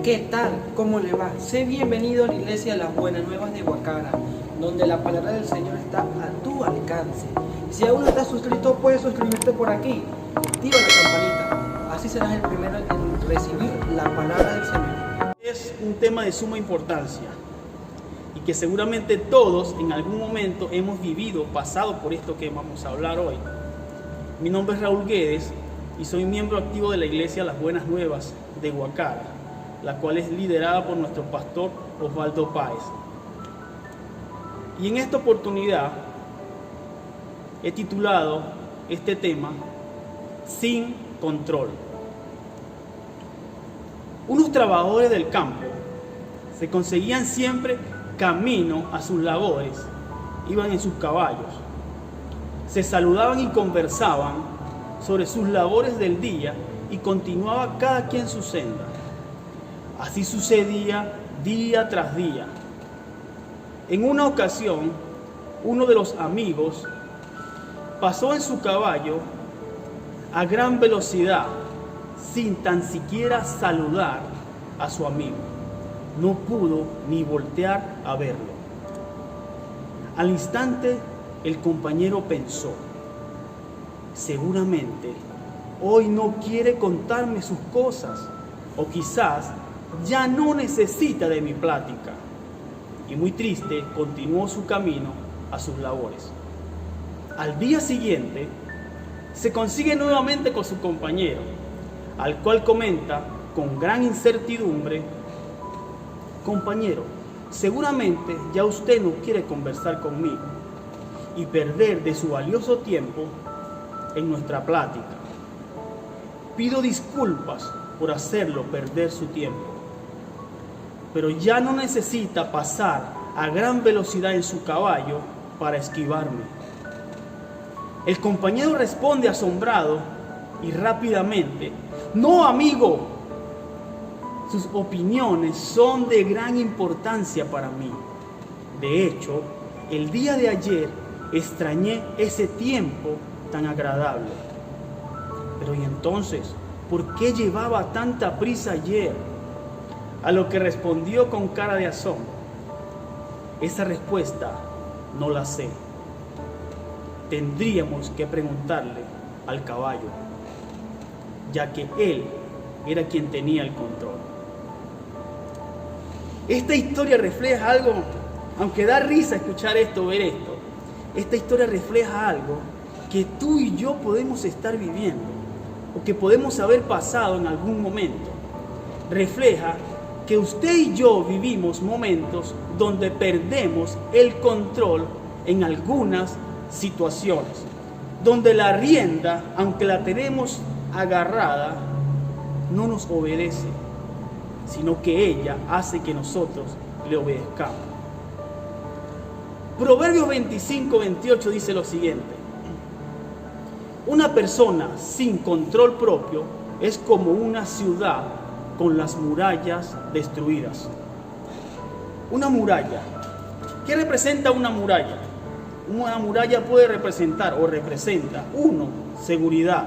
¿Qué tal? ¿Cómo le va? Sé bienvenido a la Iglesia de las Buenas Nuevas de Guacara, donde la palabra del Señor está a tu alcance. Si aún no estás suscrito, puedes suscribirte por aquí. Activa la campanita, así serás el primero en recibir la palabra del Señor. Es un tema de suma importancia y que seguramente todos en algún momento hemos vivido, pasado por esto que vamos a hablar hoy. Mi nombre es Raúl Guedes y soy miembro activo de la Iglesia Las Buenas Nuevas de Guacara, la cual es liderada por nuestro pastor Osvaldo Páez. Y en esta oportunidad he titulado este tema Sin Control. Unos trabajadores del campo se conseguían siempre camino a sus labores, iban en sus caballos, se saludaban y conversaban sobre sus labores del día y continuaba cada quien su senda. Así sucedía día tras día. En una ocasión, uno de los amigos pasó en su caballo a gran velocidad sin tan siquiera saludar a su amigo. No pudo ni voltear a verlo. Al instante, el compañero pensó: seguramente hoy no quiere contarme sus cosas, o quizás ya no necesita de mi plática. Y muy triste, continuó su camino a sus labores. Al día siguiente, se consigue nuevamente con su compañero, al cual comenta con gran incertidumbre: compañero, seguramente ya usted no quiere conversar conmigo y perder de su valioso tiempo en nuestra plática. Pido disculpas por hacerlo perder su tiempo, pero ya no necesita pasar a gran velocidad en su caballo para esquivarme. El compañero responde asombrado y rápidamente: no, amigo, sus opiniones son de gran importancia para mí. De hecho, el día de ayer extrañé ese tiempo tan agradable. Pero ¿y entonces por qué llevaba tanta prisa ayer? A lo que respondió con cara de asombro: esa respuesta no la sé. Tendríamos que preguntarle al caballo, ya que él era quien tenía el control. Esta historia refleja algo, aunque da risa escuchar esto, ver esto. Esta historia refleja algo que tú y yo podemos estar viviendo, o que podemos haber pasado en algún momento. Refleja que usted y yo vivimos momentos donde perdemos el control en algunas situaciones, donde la rienda, aunque la tenemos agarrada, no nos obedece, sino que ella hace que nosotros le obedezcamos. Proverbios 25:28 dice lo siguiente: una persona sin control propio es como una ciudad con las murallas destruidas. Una muralla. ¿Qué representa una muralla? Una muralla puede representar o representa: 1, seguridad;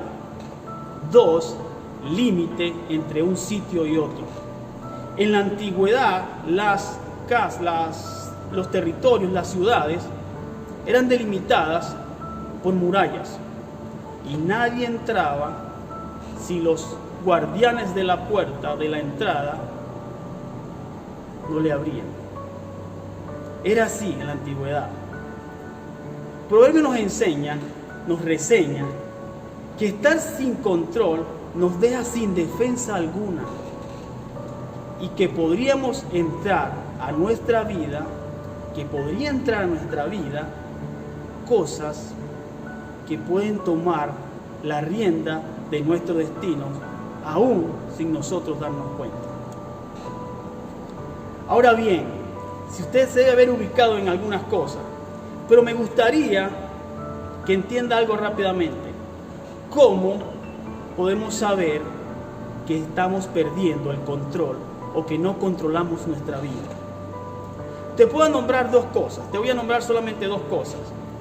2, límite entre un sitio y otro. En la antigüedad, los territorios, las ciudades, eran delimitadas por murallas y nadie entraba si los guardianes de la puerta de la entrada no le abrían. Era así en la antigüedad. Proverbio nos reseña que estar sin control nos deja sin defensa alguna y que podríamos entrar a nuestra vida, cosas que pueden tomar la rienda de nuestro destino, aún sin nosotros darnos cuenta. Ahora bien, si usted se debe haber ubicado en algunas cosas, pero me gustaría que entienda algo rápidamente. ¿Cómo podemos saber que estamos perdiendo el control o que no controlamos nuestra vida? Te puedo nombrar dos cosas, te voy a nombrar solamente dos cosas.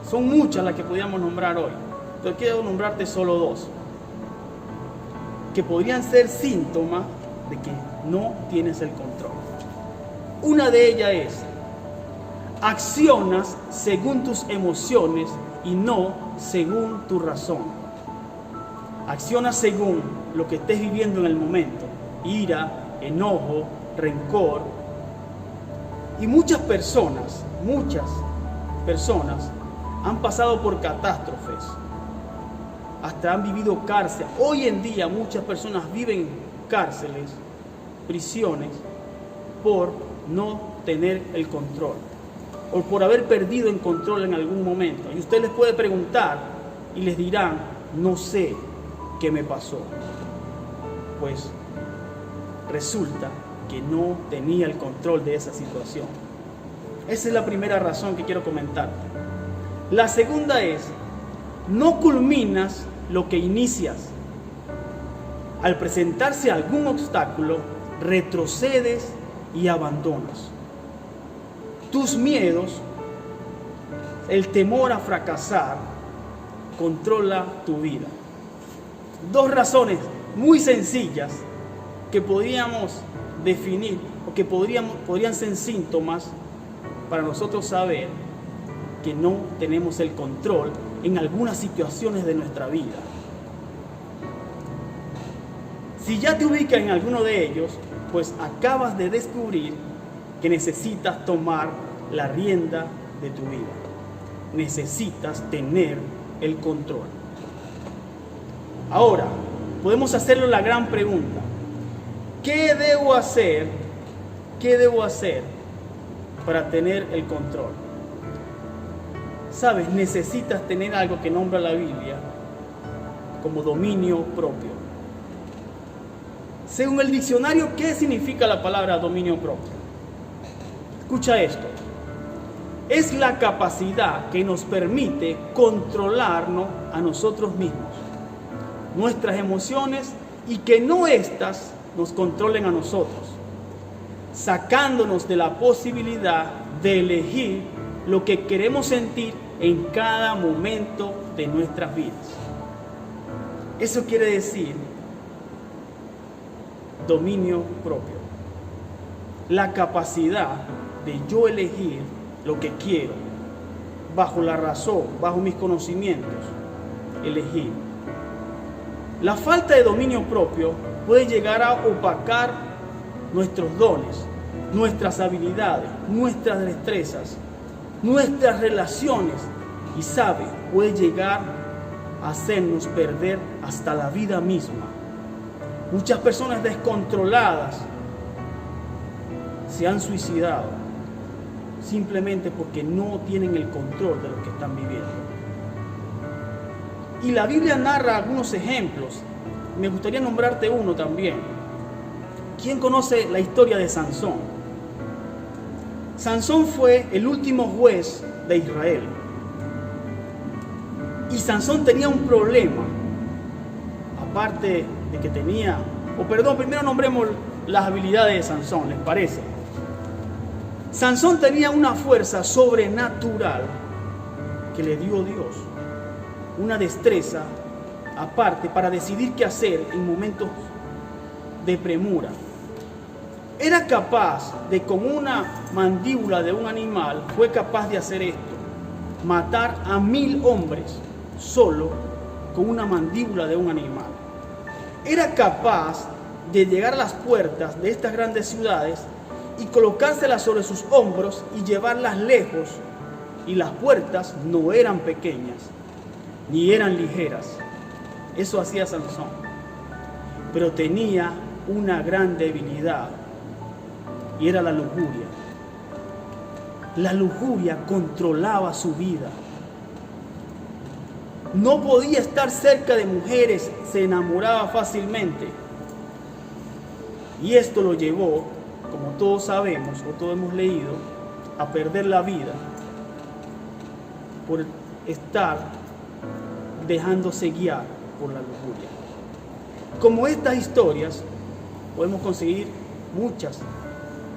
Son muchas las que podríamos nombrar hoy, pero quiero nombrarte solo dos, que podrían ser síntomas de que no tienes el control. Una de ellas es: accionas según tus emociones y no según tu razón. Accionas según lo que estés viviendo en el momento: ira, enojo, rencor. Y muchas personas han pasado por catástrofes, hasta han vivido cárcel. Hoy en día muchas personas viven en cárceles, prisiones, por no tener el control, o por haber perdido el control en algún momento. Y usted les puede preguntar y les dirán: no sé qué me pasó. Pues resulta que no tenía el control de esa situación. Esa es la primera razón que quiero comentarte. La segunda es: no culminas lo que inicias. Al presentarse algún obstáculo, retrocedes y abandonas. Tus miedos, el temor a fracasar, controla tu vida. Dos razones muy sencillas que podríamos definir, o que podrían ser síntomas para nosotros saber que no tenemos el control en algunas situaciones de nuestra vida. Si ya te ubicas en alguno de ellos, pues acabas de descubrir que necesitas tomar la rienda de tu vida. Necesitas tener el control. Ahora, podemos hacerle la gran pregunta: ¿qué debo hacer? ¿Qué debo hacer para tener el control? ¿Sabes? Necesitas tener algo que nombra la Biblia como dominio propio. Según el diccionario, ¿qué significa la palabra dominio propio? Escucha esto: es la capacidad que nos permite controlarnos a nosotros mismos, nuestras emociones, y que no éstas nos controlen a nosotros, sacándonos de la posibilidad de elegir lo que queremos sentir en cada momento de nuestras vidas. Eso quiere decir dominio propio. La capacidad de yo elegir lo que quiero, bajo la razón, bajo mis conocimientos, elegir. La falta de dominio propio puede llegar a opacar nuestros dones, nuestras habilidades, nuestras destrezas, nuestras relaciones, y puede llegar a hacernos perder hasta la vida misma. Muchas personas descontroladas se han suicidado simplemente porque no tienen el control de lo que están viviendo. Y la Biblia narra algunos ejemplos. Me gustaría nombrarte uno también. ¿Quién conoce la historia de Sansón? Sansón fue el último juez de Israel. Y Sansón tenía un problema. Aparte de que tenía... primero nombremos las habilidades de Sansón, ¿les parece? Sansón tenía una fuerza sobrenatural que le dio Dios. Una destreza aparte para decidir qué hacer en momentos de premura. Era capaz de, con una mandíbula de un animal, fue capaz de hacer esto: matar a 1000 hombres solo con una mandíbula de un animal. Era capaz de llegar a las puertas de estas grandes ciudades y colocárselas sobre sus hombros y llevarlas lejos. Y las puertas no eran pequeñas ni eran ligeras. Eso hacía Sansón. Pero tenía una gran debilidad, y era la lujuria. La lujuria controlaba su vida. No podía estar cerca de mujeres, se enamoraba fácilmente. Y esto lo llevó, como todos sabemos o todos hemos leído, a perder la vida por estar dejándose guiar por la lujuria. Como estas historias, podemos conseguir muchas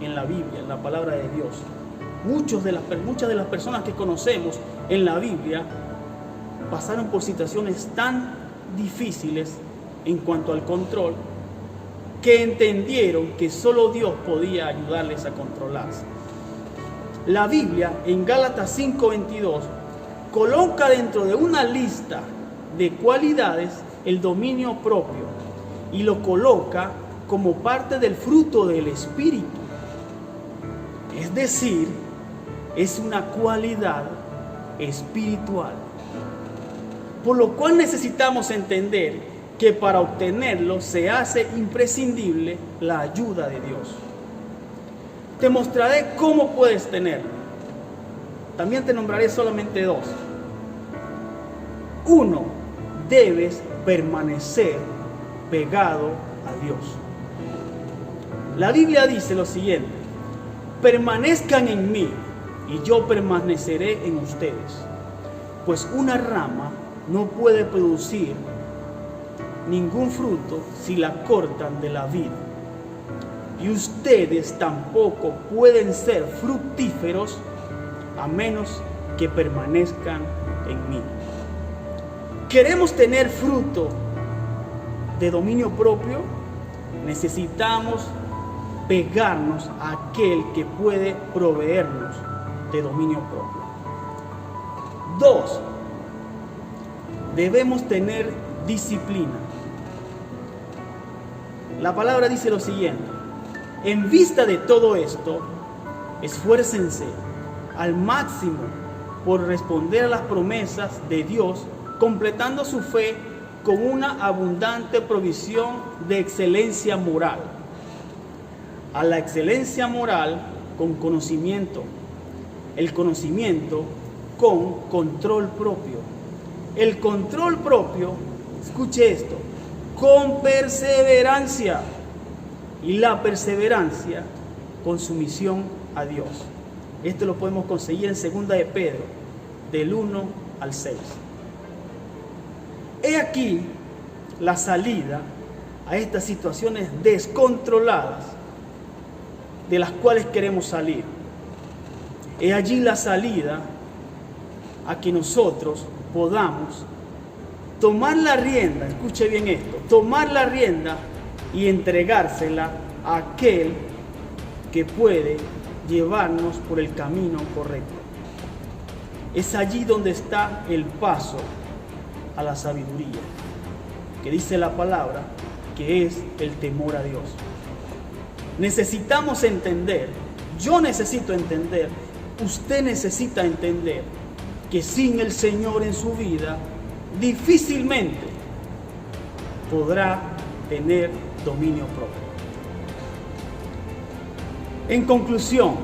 en la Biblia, en la palabra de Dios. Muchas de las personas que conocemos en la Biblia pasaron por situaciones tan difíciles en cuanto al control, que entendieron que solo Dios podía ayudarles a controlarse. La Biblia en Gálatas 5:22 coloca dentro de una lista de cualidades el dominio propio y lo coloca como parte del fruto del Espíritu. Es decir, es una cualidad espiritual. Por lo cual necesitamos entender que para obtenerlo se hace imprescindible la ayuda de Dios. Te mostraré cómo puedes tenerlo. También te nombraré solamente dos. Uno, debes permanecer pegado a Dios. La Biblia dice lo siguiente: permanezcan en mí y yo permaneceré en ustedes. Pues una rama no puede producir ningún fruto si la cortan de la vid. Y ustedes tampoco pueden ser fructíferos a menos que permanezcan en mí. ¿Queremos tener fruto de dominio propio? Necesitamos pegarnos a aquel que puede proveernos de dominio propio. 2. Debemos tener disciplina. La palabra dice lo siguiente: en vista de todo esto, esfuércense al máximo por responder a las promesas de Dios, completando su fe con una abundante provisión de excelencia moral. A la excelencia moral con conocimiento, el conocimiento con control propio, el control propio, escuche esto, con perseverancia, y la perseverancia con sumisión a Dios. Esto lo podemos conseguir en 2 de Pedro, del 1 al 6. He aquí la salida a estas situaciones descontroladas de las cuales queremos salir. He allí la salida a que nosotros podamos tomar la rienda, escuche bien esto, tomar la rienda y entregársela a aquel que puede llevarnos por el camino correcto. Es allí donde está el paso a la sabiduría, que dice la palabra que es el temor a Dios. Necesitamos entender, yo necesito entender, usted necesita entender que sin el Señor en su vida difícilmente podrá tener dominio propio. En conclusión,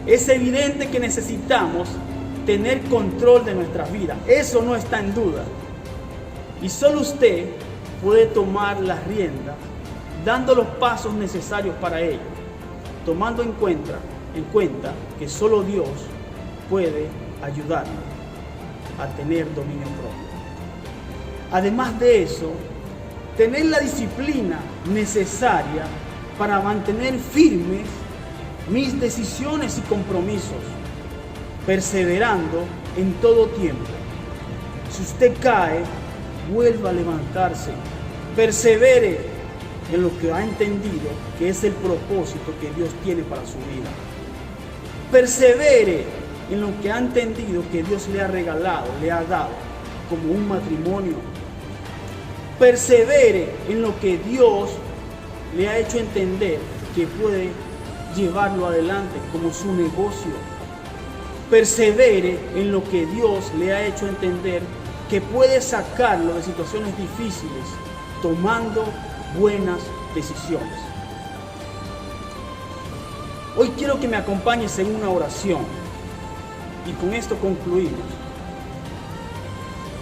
es evidente que necesitamos tener control de nuestras vidas. Eso no está en duda. Y solo usted puede tomar las riendas, dando los pasos necesarios para ello, tomando en cuenta que solo Dios puede ayudarnos a tener dominio propio. Además de eso, tener la disciplina necesaria para mantener firmes mis decisiones y compromisos, perseverando en todo tiempo. Si usted cae, vuelva a levantarse, persevere en lo que ha entendido que es el propósito que Dios tiene para su vida. Persevere en lo que ha entendido que Dios le ha regalado, le ha dado, como un matrimonio. Persevere en lo que Dios le ha hecho entender que puede llevarlo adelante como su negocio. Persevere en lo que Dios le ha hecho entender que puede sacarlo de situaciones difíciles tomando buenas decisiones. Hoy quiero que me acompañes en una oración y con esto concluimos.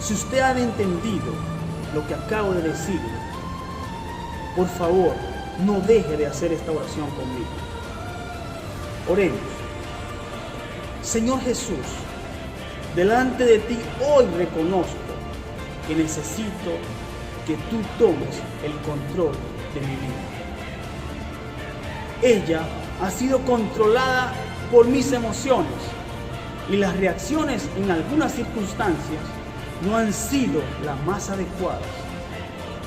Si usted ha entendido lo que acabo de decirle, por favor, no deje de hacer esta oración conmigo. Oremos. Señor Jesús, delante de ti hoy reconozco que necesito que tú tomes el control de mi vida. Ella ha sido controlada por mis emociones y las reacciones en algunas circunstancias no han sido las más adecuadas.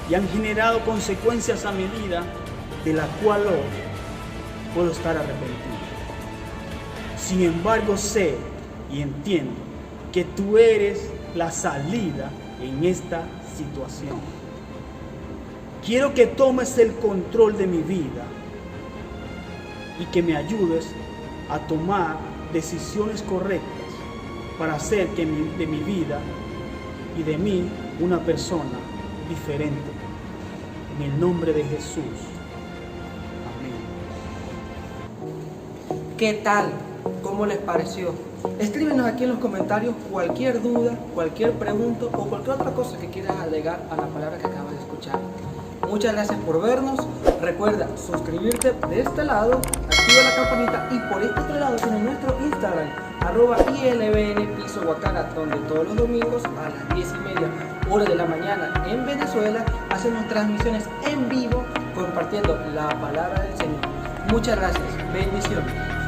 y han generado consecuencias a mi vida de la cual hoy puedo estar arrepentido. Sin embargo, sé y entiendo que tú eres la salida en esta situación. Quiero que tomes el control de mi vida y que me ayudes a tomar decisiones correctas para hacer de mi vida y de mí una persona diferente. En el nombre de Jesús. Amén. ¿Qué tal? ¿Cómo les pareció? Escríbenos aquí en los comentarios cualquier duda, cualquier pregunta o cualquier otra cosa que quieras agregar a la palabra que acabas de escuchar. Muchas gracias por vernos. Recuerda suscribirte de este lado, activa la campanita y por este otro lado tiene nuestro Instagram, @ILBN_Guacara, donde todos los domingos a las 10:30 hora de la mañana en Venezuela hacemos transmisiones en vivo compartiendo la palabra del Señor. Muchas gracias. Bendiciones.